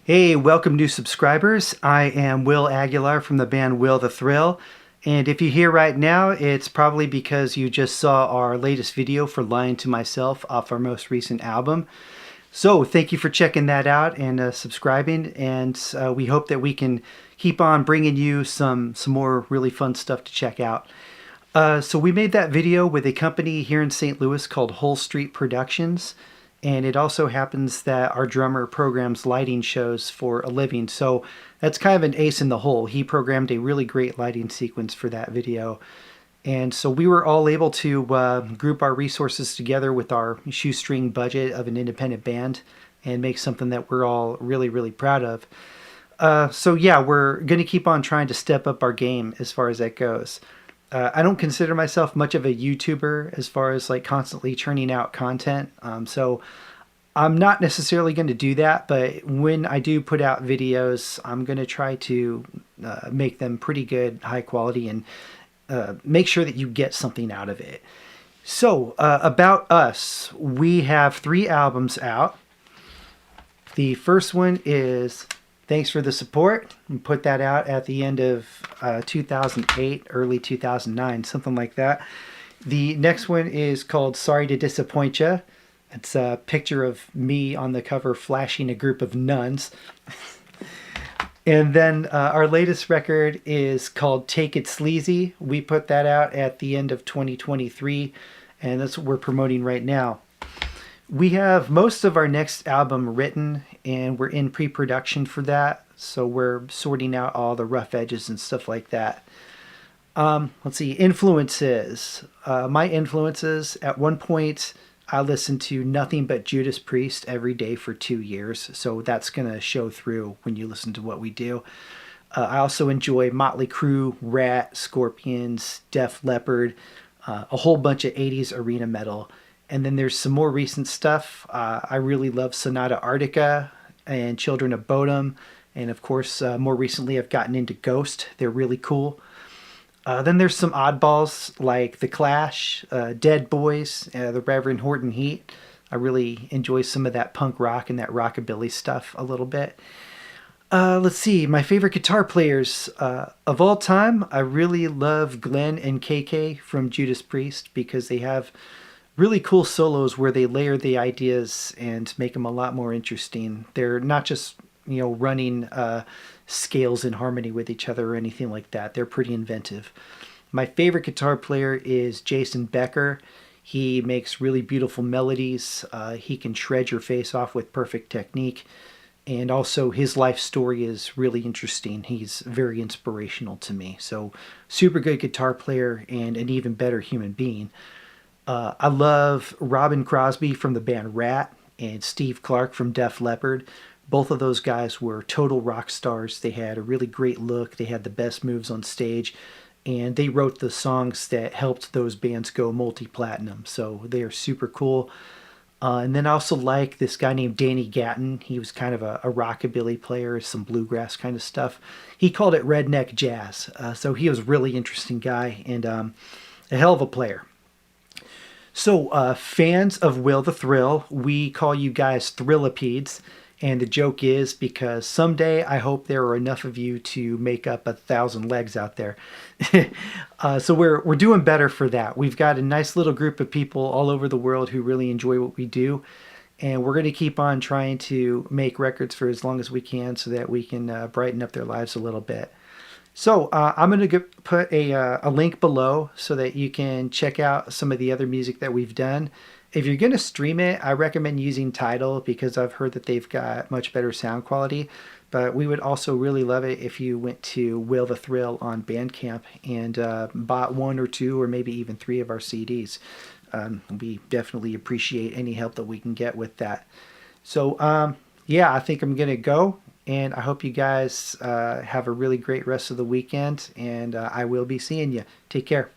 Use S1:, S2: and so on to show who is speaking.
S1: Hey, welcome new subscribers. I am Will Aguilar from the band Will the Thrill. And if you're here right now, it's probably because you just saw our latest video for Lying to Myself off our most recent album. So thank you for checking that out and subscribing. And we hope that we can keep on bringing you some more really fun stuff to check out. So we made that video with a company here in St. Louis called Whole Street Productions. And it also happens that our drummer programs lighting shows for a living. So that's kind of an ace in the hole. He programmed a really great lighting sequence for that video. And so we were all able to group our resources together with our shoestring budget of an independent band and make something that we're all really, really proud of. So yeah, we're going to keep on trying to step up our game as far as that goes. I don't consider myself much of a YouTuber as far as like constantly churning out content. So I'm not necessarily going to do that, but when I do put out videos, I'm going to try to make them pretty good, high quality, and make sure that you get something out of it. So about us, we have 3 albums out. The first one is Thanks for the Support. We put that out at the end of 2008, early 2009, something like that. The next one is called Sorry to Disappoint Ya. It's a picture of me on the cover flashing a group of nuns. And then our latest record is called Take It Sleazy. We put that out at the end of 2023, and that's what we're promoting right now. We have most of our next album written, and we're in pre-production for that. So we're sorting out all the rough edges and stuff like that. Let's see, influences. My influences, at one point, I listened to nothing but Judas Priest every day for 2 years. So that's going to show through when you listen to what we do. I also enjoy Motley Crue, Rat, Scorpions, Def Leppard, a whole bunch of 80s arena metal. And then there's some more recent stuff. I really love Sonata Arctica and Children of Bodom. And of course, more recently, I've gotten into Ghost. They're really cool. Then there's some oddballs like The Clash, Dead Boys, the Reverend Horton Heat. I really enjoy some of that punk rock and that rockabilly stuff a little bit. Let's see, my favorite guitar players of all time. I really love Glenn and KK from Judas Priest because they have really cool solos where they layer the ideas and make them a lot more interesting. They're not just, running scales in harmony with each other or anything like that. They're pretty inventive. My favorite guitar player is Jason Becker. He makes really beautiful melodies. He can shred your face off with perfect technique. And also his life story is really interesting. He's very inspirational to me. So super good guitar player and an even better human being. I love Robin Crosby from the band Rat and Steve Clark from Def Leppard. Both of those guys were total rock stars. They had a really great look. They had the best moves on stage. And they wrote the songs that helped those bands go multi-platinum. So they are super cool. And then I also like this guy named Danny Gatton. He was kind of a rockabilly player, some bluegrass kind of stuff. He called it redneck jazz. So he was a really interesting guy and a hell of a player. So, fans of Will the Thrill, we call you guys Thrillipedes. And the joke is because someday I hope there are enough of you to make up 1,000 legs out there. So we're doing better for that. We've got a nice little group of people all over the world who really enjoy what we do. And we're going to keep on trying to make records for as long as we can so that we can brighten up their lives a little bit. So I'm going to put a link below so that you can check out some of the other music that we've done. If you're going to stream it, I recommend using Tidal because I've heard that they've got much better sound quality. But we would also really love it if you went to Will the Thrill on Bandcamp and bought 1 or 2 or maybe even 3 of our CDs. We definitely appreciate any help that we can get with that. So yeah, I think I'm going to go. And I hope you guys have a really great rest of the weekend. And I will be seeing you. Take care.